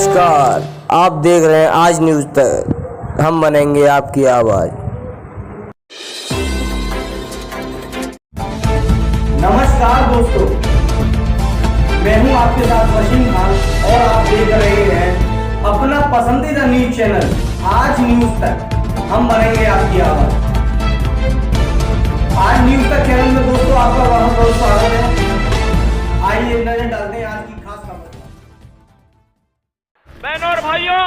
नमस्कार, आप देख रहे हैं आज न्यूज तक। हम बनेंगे आपकी आवाज। नमस्कार दोस्तों, मैं हूं आपके साथ वसीम खान और आप देख रहे हैं अपना पसंदीदा न्यूज चैनल आज न्यूज तक। हम बनेंगे आपकी आवाज। आज न्यूज तक चैनल में दोस्तों आपका बहुत बहुत स्वागत है। आइए नजर डालते हैं आज की खास खबर। बहनों और भाइयों,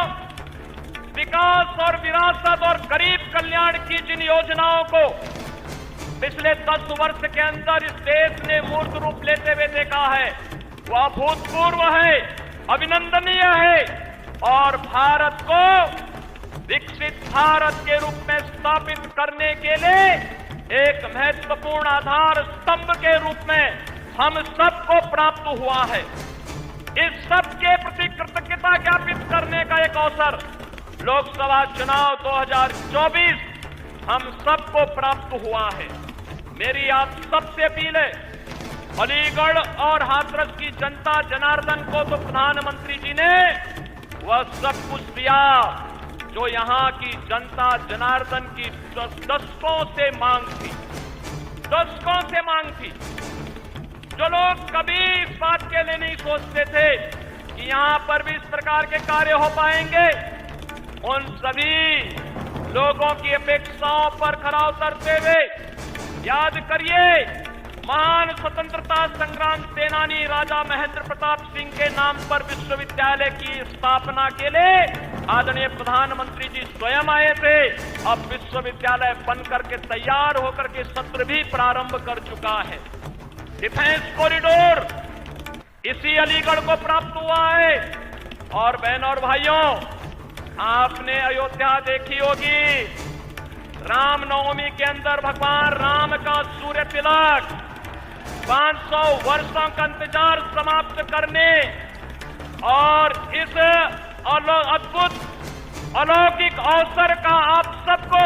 विकास और विरासत और गरीब कल्याण की जिन योजनाओं को पिछले 10 वर्ष के अंदर इस देश ने मूर्त रूप लेते हुए देखा है, वह अभूतपूर्व है, अभिनंदनीय है और भारत को विकसित भारत के रूप में स्थापित करने के लिए एक महत्वपूर्ण आधार स्तंभ के रूप में हम सबको प्राप्त हुआ है। इस सब के प्रति कृतज्ञता ज्ञापित करने का एक अवसर लोकसभा चुनाव 2024 हम सबको प्राप्त हुआ है। मेरी आप सबसे अपील है, अलीगढ़ और हाथरस की जनता जनार्दन को तो प्रधानमंत्री जी ने वह सब कुछ दिया जो यहाँ की जनता जनार्दन की दशकों से मांग थी। जो लोग कभी इस बात के लिए नहीं सोचते थे कि यहाँ पर भी इस प्रकार के कार्य हो पाएंगे, उन सभी लोगों की अपेक्षाओं पर खरा उतरते हुए याद करिए, महान स्वतंत्रता संग्राम सेनानी राजा महेंद्र प्रताप सिंह के नाम पर विश्वविद्यालय की स्थापना के लिए आदरणीय प्रधानमंत्री जी स्वयं आए थे। अब विश्वविद्यालय बनकर के तैयार होकर के सत्र भी प्रारंभ कर चुका है। डिफेंस कॉरिडोर इसी अलीगढ़ को प्राप्त हुआ है। और बहनों और भाइयों, आपने अयोध्या देखी होगी, रामनवमी के अंदर भगवान राम का सूर्य तिलक 500 वर्षों का इंतजार समाप्त करने और इस अद्भुत अलौकिक अवसर का आप सबको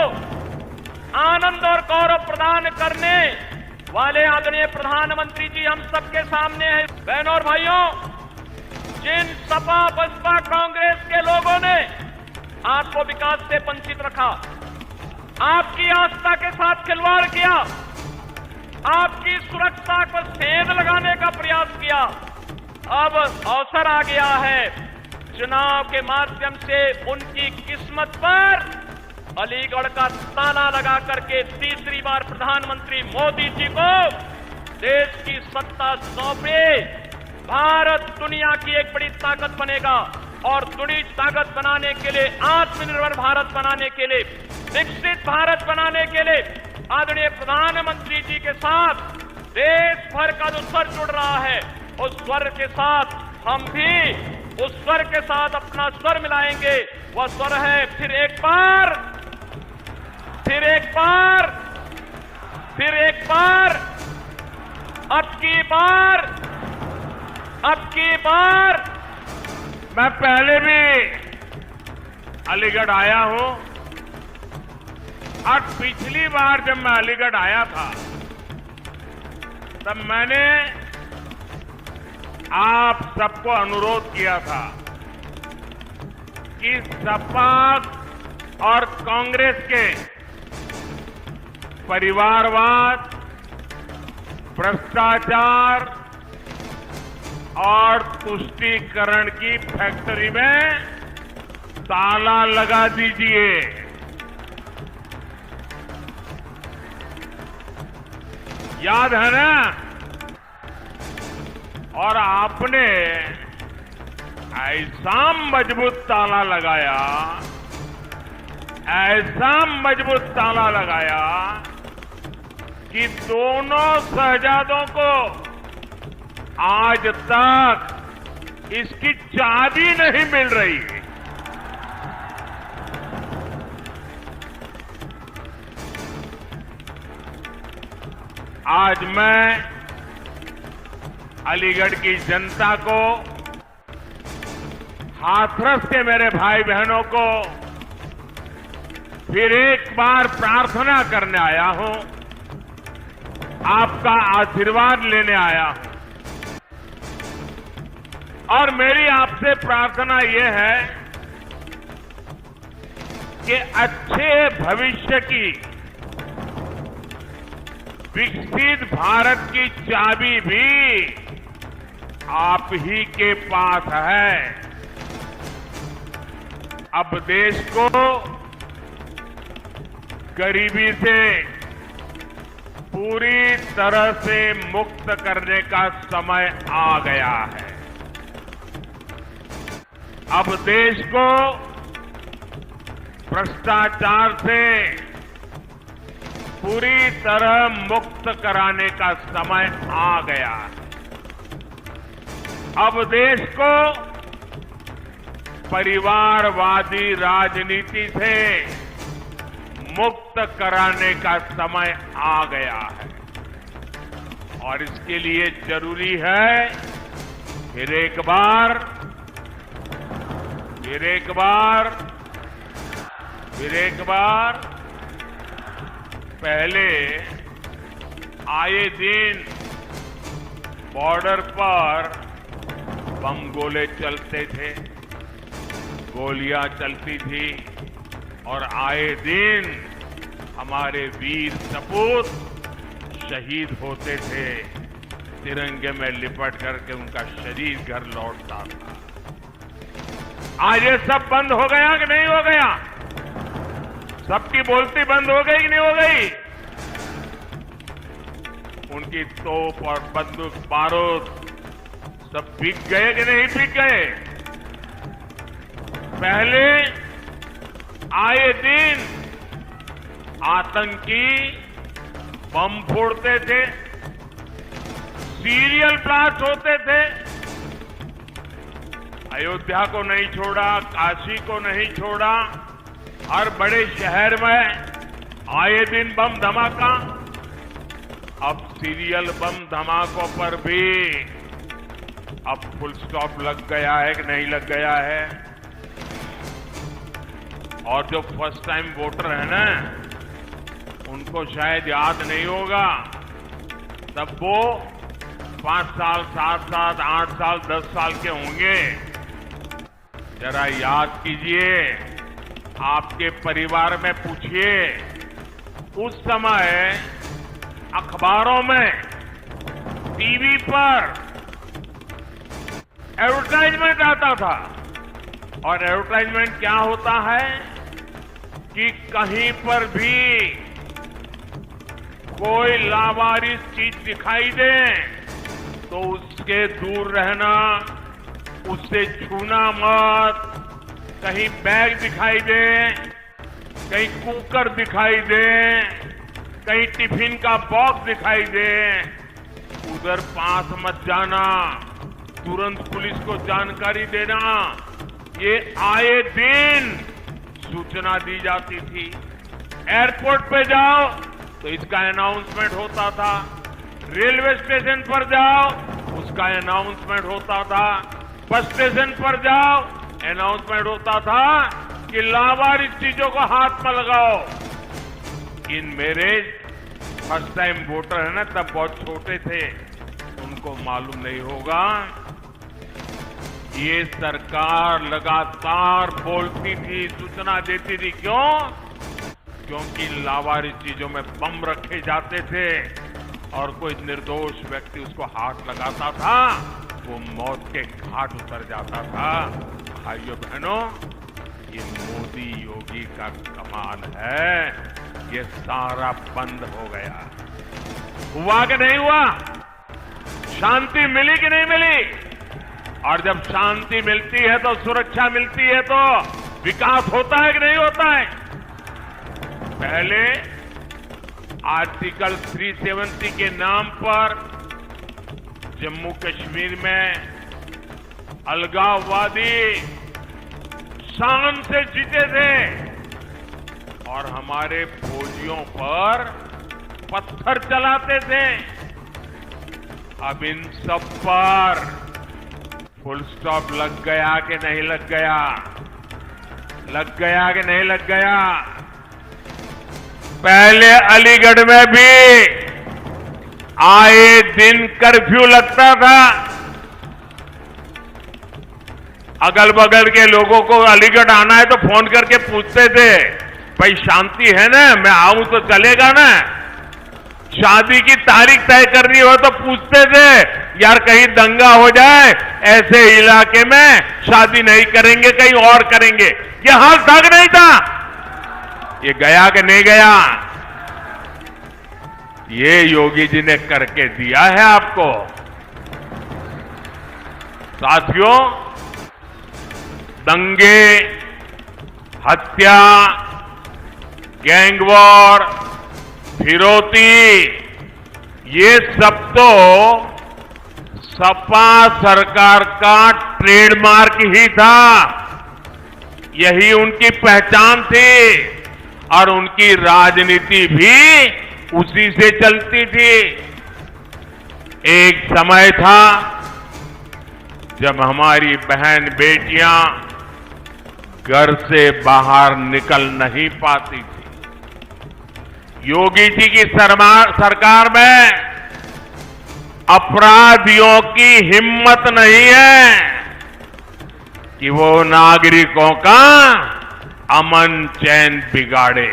आनंद और गौरव प्रदान करने वाले आदरणीय प्रधानमंत्री जी हम सबके सामने हैं। बहनों और भाइयों, जिन सपा बसपा कांग्रेस के लोगों ने आपको विकास से वंचित रखा, आपकी आस्था के साथ खिलवाड़ किया, आपकी सुरक्षा को सेंध लगाने का प्रयास किया, अब अवसर आ गया है चुनाव के माध्यम से उनकी किस्मत पर अलीगढ़ का ताला लगा करके तीसरी बार प्रधानमंत्री मोदी जी को देश की सत्ता सौंपे। भारत दुनिया की एक बड़ी ताकत बनेगा और बड़ी ताकत बनाने के लिए, आत्मनिर्भर भारत बनाने के लिए, विकसित भारत बनाने के लिए आदरणीय प्रधानमंत्री जी के साथ देश भर का जो स्वर जुड़ रहा है, उस स्वर के साथ हम भी उस स्वर के साथ अपना स्वर मिलाएंगे। वह स्वर है फिर एक बार, अब की बार मैं पहले भी अलीगढ़ आया हूं और पिछली बार जब मैं अलीगढ़ आया था तब मैंने आप सबको अनुरोध किया था कि सपा और कांग्रेस के परिवारवाद, भ्रष्टाचार और तुष्टीकरण की फैक्ट्री में ताला लगा दीजिए। याद है ना? और आपने ऐसा मजबूत ताला लगाया, ऐसा मजबूत ताला लगाया कि दोनों शहजादों को आज तक इसकी चाबी नहीं मिल रही। आज मैं अलीगढ़ की जनता को, हाथरस के मेरे भाई बहनों को फिर एक बार प्रार्थना करने आया हूं, आपका आशीर्वाद लेने आया हूं। और मेरी आपसे प्रार्थना ये है कि अच्छे भविष्य की, विकसित भारत की चाबी भी आप ही के पास है। अब देश को गरीबी से पूरी तरह से मुक्त करने का समय आ गया है। अब देश को भ्रष्टाचार से पूरी तरह मुक्त कराने का समय आ गया है। अब देश को परिवारवादी राजनीति से मुक्त कराने का समय आ गया है और इसके लिए जरूरी है फिर एक बार पहले आए दिन बॉर्डर पर बम गोले चलते थे, गोलियां चलती थी और आए दिन हमारे वीर सपूत शहीद होते थे, तिरंगे में लिपट करके उनका शरीर घर लौटता था। आज ये सब बंद हो गया कि नहीं हो गया? सबकी बोलती बंद हो गई कि नहीं हो गई? उनकी तोप और बंदूक बारूद सब बिक गए कि नहीं बिक गए? पहले आए दिन आतंकी बम फोड़ते थे, सीरियल ब्लास्ट होते थे, अयोध्या को नहीं छोड़ा, काशी को नहीं छोड़ा, हर बड़े शहर में आए दिन बम धमाका। अब सीरियल बम धमाकों पर भी अब फुल स्टॉप लग गया है कि नहीं लग गया है? और जो फर्स्ट टाइम वोटर है ना, उनको शायद याद नहीं होगा, तब वो 5 साल, 7 साल, 8 साल, 10 साल के होंगे। जरा याद कीजिए, आपके परिवार में पूछिए, उस समय अखबारों में, टीवी पर एडवर्टाइजमेंट आता था और एडवर्टाइजमेंट क्या होता है कि कहीं पर भी कोई लावारिस चीज दिखाई दे तो उसके दूर रहना, उससे छूना मत। कहीं बैग दिखाई दे, कहीं कुकर दिखाई दे, कहीं टिफिन का बॉक्स दिखाई दे, उधर पास मत जाना, तुरंत पुलिस को जानकारी देना। ये आए दिन सूचना दी जाती थी। एयरपोर्ट पे जाओ तो इसका अनाउंसमेंट होता था, रेलवे स्टेशन पर जाओ उसका अनाउंसमेंट होता था, बस स्टेशन पर जाओ अनाउंसमेंट होता था कि लावारिस चीजों को हाथ में लगाओ। इन मेरे फर्स्ट टाइम वोटर है ना, तब बहुत छोटे थे, उनको मालूम नहीं होगा। ये सरकार लगातार बोलती थी, सूचना देती थी। क्यों? क्योंकि लावारिस चीजों में बम रखे जाते थे और कोई निर्दोष व्यक्ति उसको हाथ लगाता था, वो मौत के घाट उतर जाता था। भाइयों बहनों, ये मोदी योगी का कमाल है, ये सारा बंद हो गया। हुआ कि नहीं हुआ? शांति मिली कि नहीं मिली? और जब शांति मिलती है तो सुरक्षा मिलती है तो विकास होता है कि नहीं होता है? पहले आर्टिकल 370 के नाम पर जम्मू कश्मीर में अलगाववादी शान से जीते थे और हमारे फौजियों पर पत्थर चलाते थे। अब इन सब पर फुल स्टॉप लग गया कि नहीं लग गया? लग गया कि नहीं लग गया? पहले अलीगढ़ में भी आए दिन कर्फ्यू लगता था, अगल बगल के लोगों को अलीगढ़ आना है तो फोन करके पूछते थे, भाई शांति है ना, मैं आऊं तो चलेगा ना। शादी की तारीख तय करनी हो तो पूछते थे, यार कहीं दंगा हो जाए, ऐसे इलाके में शादी नहीं करेंगे, कहीं और करेंगे। ये हाल था कि नहीं था? ये गया कि नहीं गया? ये योगी जी ने करके दिया है आपको। साथियों, दंगे, हत्या, गैंगवॉर, फिरौती, ये सब तो सपा सरकार का ट्रेडमार्क ही था। यही उनकी पहचान थी और उनकी राजनीति भी उसी से चलती थी। एक समय था जब हमारी बहन बेटियां घर से बाहर निकल नहीं पाती थी। योगी जी की सरकार में अपराधियों की हिम्मत नहीं है कि वो नागरिकों का अमन चैन बिगाड़े।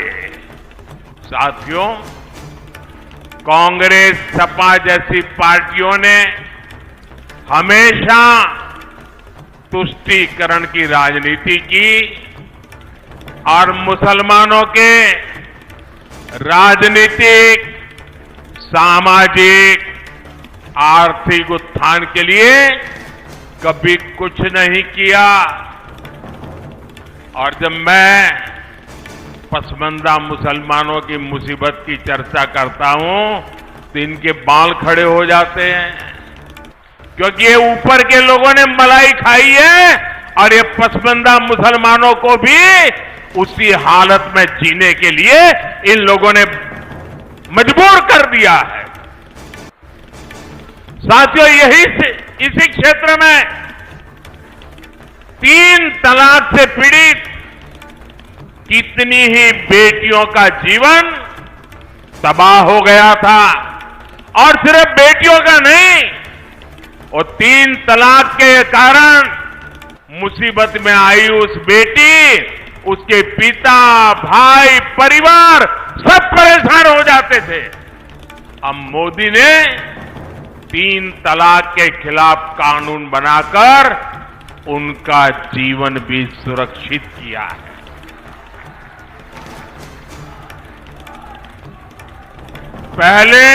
साथियों, कांग्रेस, सपा जैसी पार्टियों ने हमेशा तुष्टीकरण की राजनीति की और मुसलमानों के राजनीतिक, सामाजिक, आर्थिक उत्थान के लिए कभी कुछ नहीं किया। और जब मैं पसमानदा मुसलमानों की मुसीबत की चर्चा करता हूं तो इनके बाल खड़े हो जाते हैं, क्योंकि ये ऊपर के लोगों ने मलाई खाई है और ये पसमानदा मुसलमानों को भी उसी हालत में जीने के लिए इन लोगों ने मजबूर कर दिया है। साथियों, इसी क्षेत्र में 3 तलाक से पीड़ित कितनी ही बेटियों का जीवन तबाह हो गया था। और सिर्फ बेटियों का नहीं, और 3 तलाक के कारण मुसीबत में आई उस बेटी, उसके पिता, भाई, परिवार सब परेशान हो जाते थे। अब मोदी ने 3 तलाक के खिलाफ कानून बनाकर उनका जीवन भी सुरक्षित किया है। पहले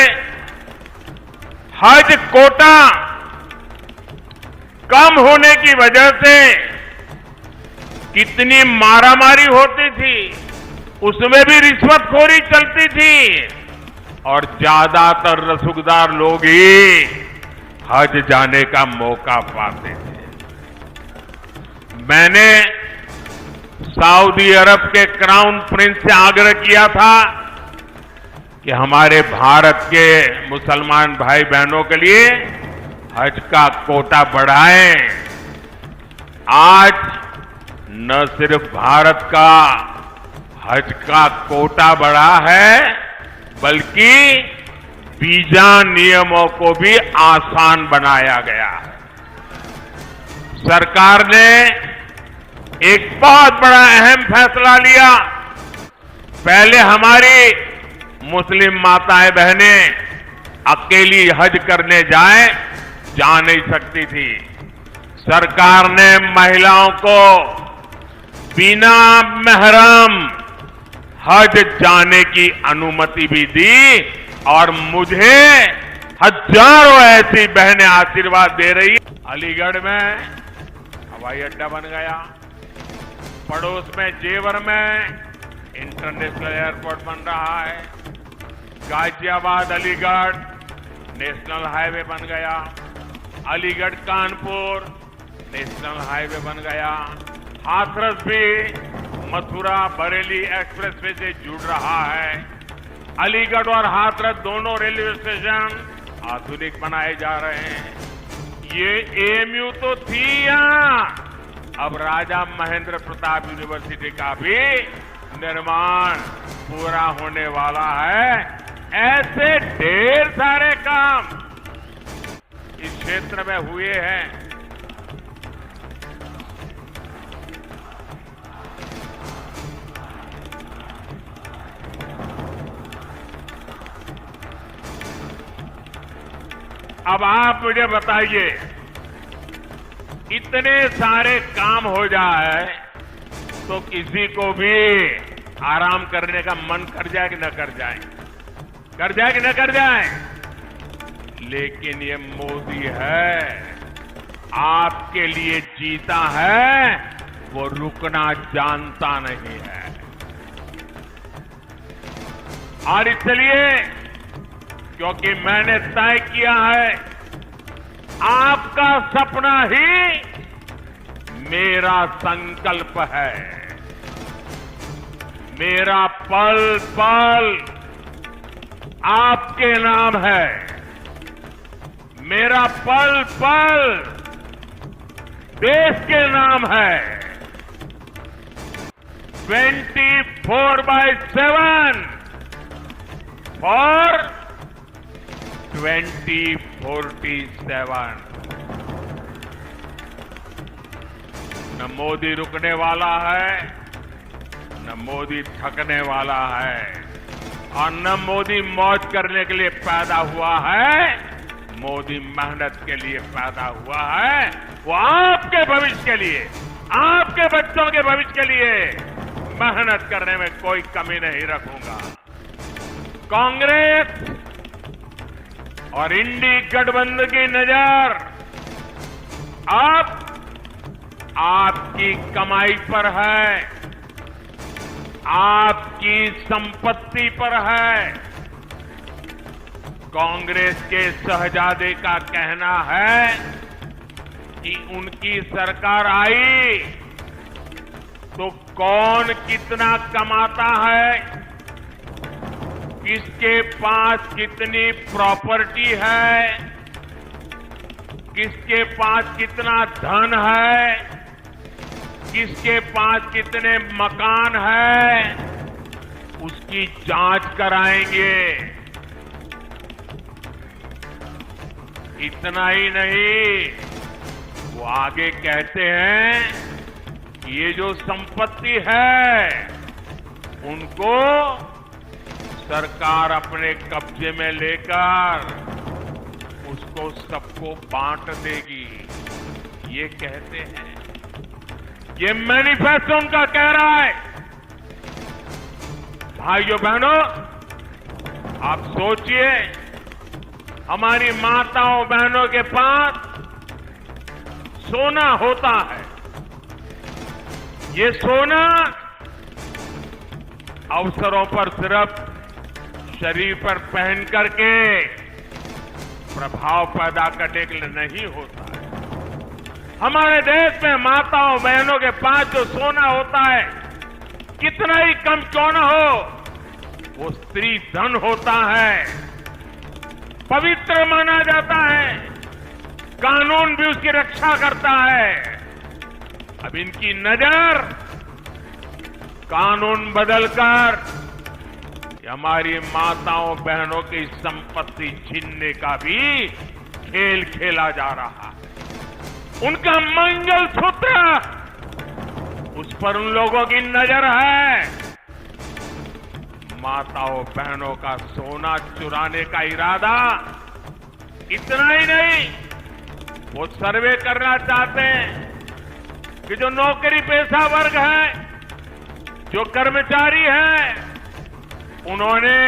हज कोटा कम होने की वजह से कितनी मारामारी होती थी, उसमें भी रिश्वतखोरी चलती थी और ज्यादातर रसूखदार लोग ही हज जाने का मौका पाते थे। मैंने सऊदी अरब के क्राउन प्रिंस से आग्रह किया था कि हमारे भारत के मुसलमान भाई बहनों के लिए हज का कोटा बढ़ाएं। आज न सिर्फ भारत का हज का कोटा बढ़ा है, बल्कि वीजा नियमों को भी आसान बनाया गया है। सरकार ने एक बहुत बड़ा अहम फैसला लिया। पहले हमारी मुस्लिम माताएं बहनें अकेली हज करने जा नहीं सकती थी। सरकार ने महिलाओं को बिना महरम हज जाने की अनुमति भी दी और मुझे हजारों ऐसी बहनें आशीर्वाद दे रही हैं। अलीगढ़ में हवाई अड्डा बन गया, पड़ोस में जेवर में इंटरनेशनल एयरपोर्ट बन रहा है, गाजियाबाद अलीगढ़ नेशनल हाईवे बन गया, अलीगढ़ कानपुर नेशनल हाईवे बन गया, हाथरस भी मथुरा बरेली एक्सप्रेसवे से जुड़ रहा है। अलीगढ़ और हाथरस दोनों रेलवे स्टेशन आधुनिक बनाए जा रहे हैं। ये एएमयू तो थी यहाँ, अब राजा महेंद्र प्रताप यूनिवर्सिटी का भी निर्माण पूरा होने वाला है। ऐसे ढेर सारे काम इस क्षेत्र में हुए हैं। अब आप मुझे बताइए, इतने सारे काम हो जाए तो किसी को भी आराम करने का मन कर जाए कि न कर जाए, कर जाए कि न कर जाए। लेकिन ये मोदी है, आपके लिए जीता है, वो रुकना जानता नहीं है। और इसलिए क्योंकि मैंने तय किया है, आपका सपना ही मेरा संकल्प है। मेरा पल पल आपके नाम है। मेरा पल पल देश के नाम है। 24/7 फॉर 2047। न मोदी रुकने वाला है, न मोदी थकने वाला है, और न मोदी मौज करने के लिए पैदा हुआ है। मोदी मेहनत के लिए पैदा हुआ है। वो आपके भविष्य के लिए, आपके बच्चों के भविष्य के लिए मेहनत करने में कोई कमी नहीं रखूंगा। कांग्रेस और इंडी गठबंधन की नजर अब आपकी कमाई पर है, आपकी संपत्ति पर है। कांग्रेस के शहजादे का कहना है कि उनकी सरकार आई तो कौन कितना कमाता है, किसके पास कितनी प्रॉपर्टी है, किसके पास कितना धन है, किसके पास कितने मकान है, उसकी जांच कराएंगे। इतना ही नहीं, वो आगे कहते हैं कि ये जो संपत्ति है उनको सरकार अपने कब्जे में लेकर उसको सबको बांट देगी, ये कहते हैं। ये मैनिफेस्टो उनका कह रहा है। भाइयों बहनों, आप सोचिए, हमारी माताओं बहनों के पास सोना होता है। ये सोना अवसरों पर सिर्फ शरीर पर पहन करके प्रभाव पैदा करने के लिए नहीं होता है। हमारे देश में माताओं बहनों के पास जो सोना होता है, कितना ही कम क्यों न हो, वो स्त्री धन होता है, पवित्र माना जाता है, कानून भी उसकी रक्षा करता है। अब इनकी नजर कानून बदलकर हमारी माताओं बहनों की संपत्ति छीनने का भी खेल खेला जा रहा है। उनका मंगलसूत्र, उस पर उन लोगों की नजर है। माताओं बहनों का सोना चुराने का इरादा। इतना ही नहीं, वो सर्वे करना चाहते हैं कि जो नौकरी पेशा वर्ग है, जो कर्मचारी हैं, उन्होंने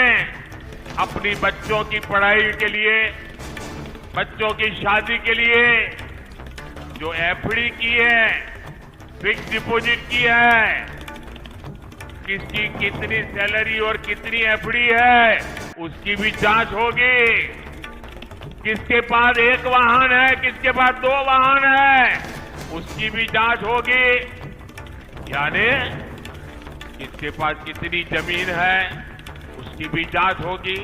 अपनी बच्चों की पढ़ाई के लिए, बच्चों की शादी के लिए जो एफडी की है, फिक्स डिपॉजिट की है, किसकी कितनी सैलरी और कितनी एफडी है, उसकी भी जांच होगी। किसके पास एक वाहन है, किसके पास 2 वाहन है, उसकी भी जांच होगी। यानी किसके पास कितनी जमीन है, उसकी भी जांच होगी।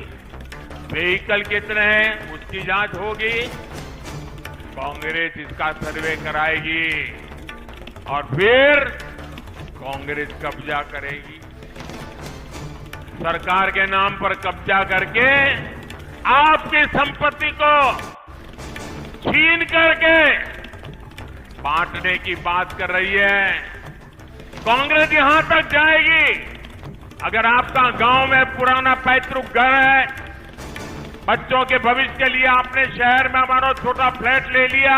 व्हीकल कितने हैं, उसकी जांच होगी। कांग्रेस इसका सर्वे कराएगी और फिर कांग्रेस कब्जा करेगी। सरकार के नाम पर कब्जा करके आपकी संपत्ति को छीन करके बांटने की बात कर रही है। कांग्रेस यहां तक जाएगी, अगर आपका गांव में पुराना पैतृक घर है, बच्चों के भविष्य के लिए आपने शहर में हमारा छोटा फ्लैट ले लिया,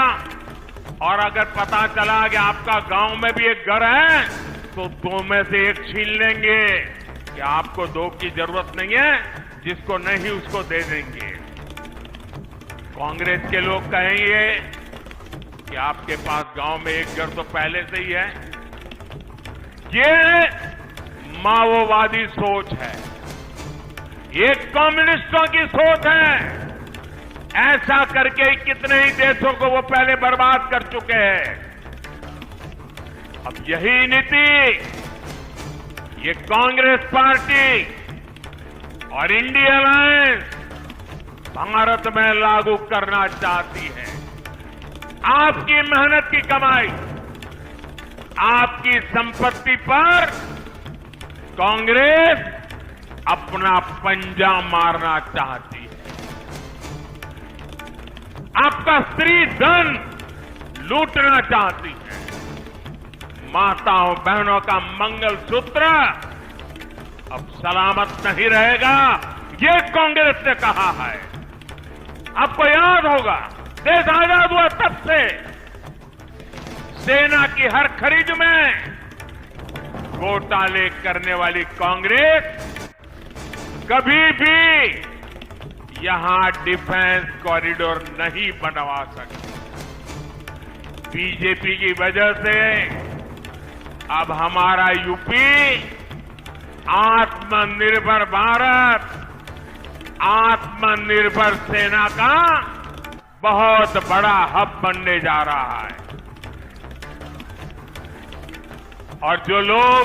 और अगर पता चला कि आपका गांव में भी एक घर है तो 2 में से 1 छीन लेंगे कि आपको 2 की जरूरत नहीं है, जिसको नहीं उसको दे देंगे। कांग्रेस के लोग कहेंगे कि आपके पास गांव में एक घर तो पहले से ही है। ये माओवादी सोच है, ये कम्युनिस्टों की सोच है। ऐसा करके कितने ही देशों को वो पहले बर्बाद कर चुके हैं। अब यही नीति ये कांग्रेस पार्टी और इंडिया अलायंस भारत में लागू करना चाहती है। आपकी मेहनत की कमाई, आपकी संपत्ति पर कांग्रेस अपना पंजा मारना चाहती है। आपका स्त्री धन लूटना चाहती है। माताओं बहनों का मंगलसूत्र अब सलामत नहीं रहेगा, ये कांग्रेस ने कहा है। आपको याद होगा, देश आजाद हुआ तब से सेना की हर खरीद में घोटाले करने वाली कांग्रेस कभी भी यहां डिफेंस कॉरिडोर नहीं बनवा सकती। बीजेपी की वजह से अब हमारा यूपी आत्मनिर्भर भारत, आत्मनिर्भर सेना का बहुत बड़ा हब बनने जा रहा है। और जो लोग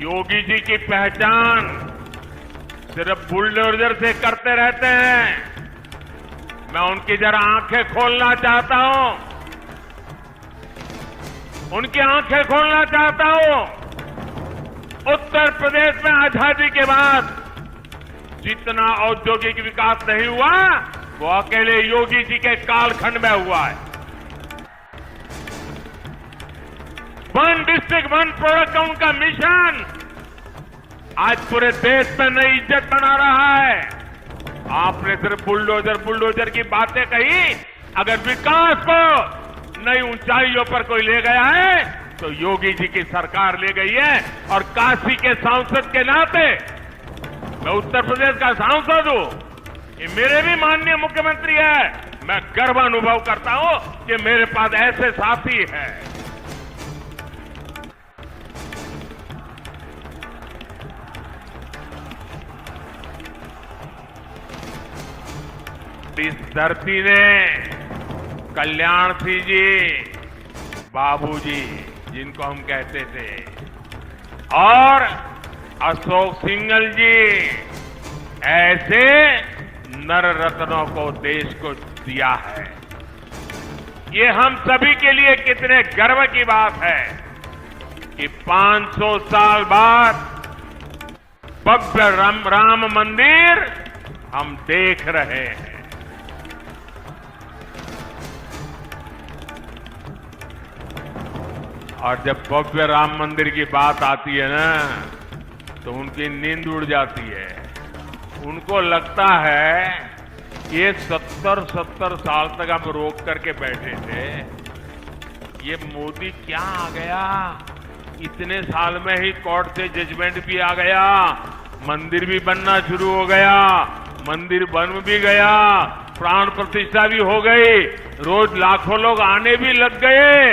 योगी जी की पहचान सिर्फ बुलडोजर से करते रहते हैं, मैं उनकी जरा आंखें खोलना चाहता हूं, उनकी आंखें खोलना चाहता हूं। उत्तर प्रदेश में आजादी के बाद जितना औद्योगिक विकास नहीं हुआ वो अकेले योगी जी के कालखंड में हुआ है। 1 डिस्ट्रिक्ट 1 प्रोडक्ट का उनका मिशन आज पूरे देश में नई इज्जत बना रहा है। आपने सिर्फ बुलडोजर की बातें कही, अगर विकास को नई ऊंचाइयों पर कोई ले गया है तो योगी जी की सरकार ले गई है। और काशी के सांसद के नाते मैं उत्तर प्रदेश का सांसद हूं, ये मेरे भी माननीय मुख्यमंत्री है। मैं गर्व अनुभव करता हूं कि मेरे पास ऐसे साथी हैं। इस धरती ने कल्याण सिंह जी, बाबूजी जिनको हम कहते थे, और अशोक सिंघल जी ऐसे नर रत्नों को देश को दिया है। ये हम सभी के लिए कितने गर्व की बात है कि 500 साल बाद भव्य राम मंदिर हम देख रहे हैं। और जब भव्य राम मंदिर की बात आती है ना तो उनकी नींद उड़ जाती है। उनको लगता है ये 70 साल तक हम रोक करके बैठे थे, ये मोदी क्या आ गया, इतने साल में ही कोर्ट से जजमेंट भी आ गया, मंदिर भी बनना शुरू हो गया, मंदिर बन भी गया, प्राण प्रतिष्ठा भी हो गई, रोज लाखों लोग आने भी लग गए।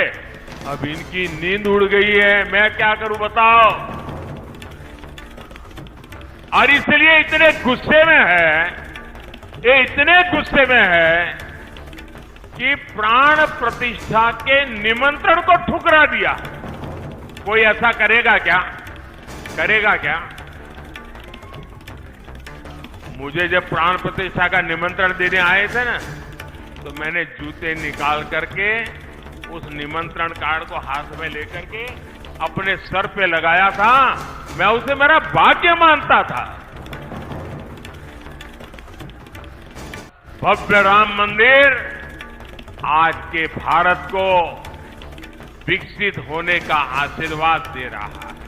अब इनकी नींद उड़ गई है, मैं क्या करूं बताओ। और इसलिए इतने गुस्से में है, ये इतने गुस्से में है कि प्राण प्रतिष्ठा के निमंत्रण को ठुकरा दिया। कोई ऐसा करेगा क्या? करेगा क्या? मुझे जब प्राण प्रतिष्ठा का निमंत्रण देने आए थे ना, तो मैंने जूते निकाल करके उस निमंत्रण कार्ड को हाथ में लेकर के अपने सर पे लगाया था। मैं उसे मेरा भाग्य मानता था। भव्य राम मंदिर आज के भारत को विकसित होने का आशीर्वाद दे रहा है।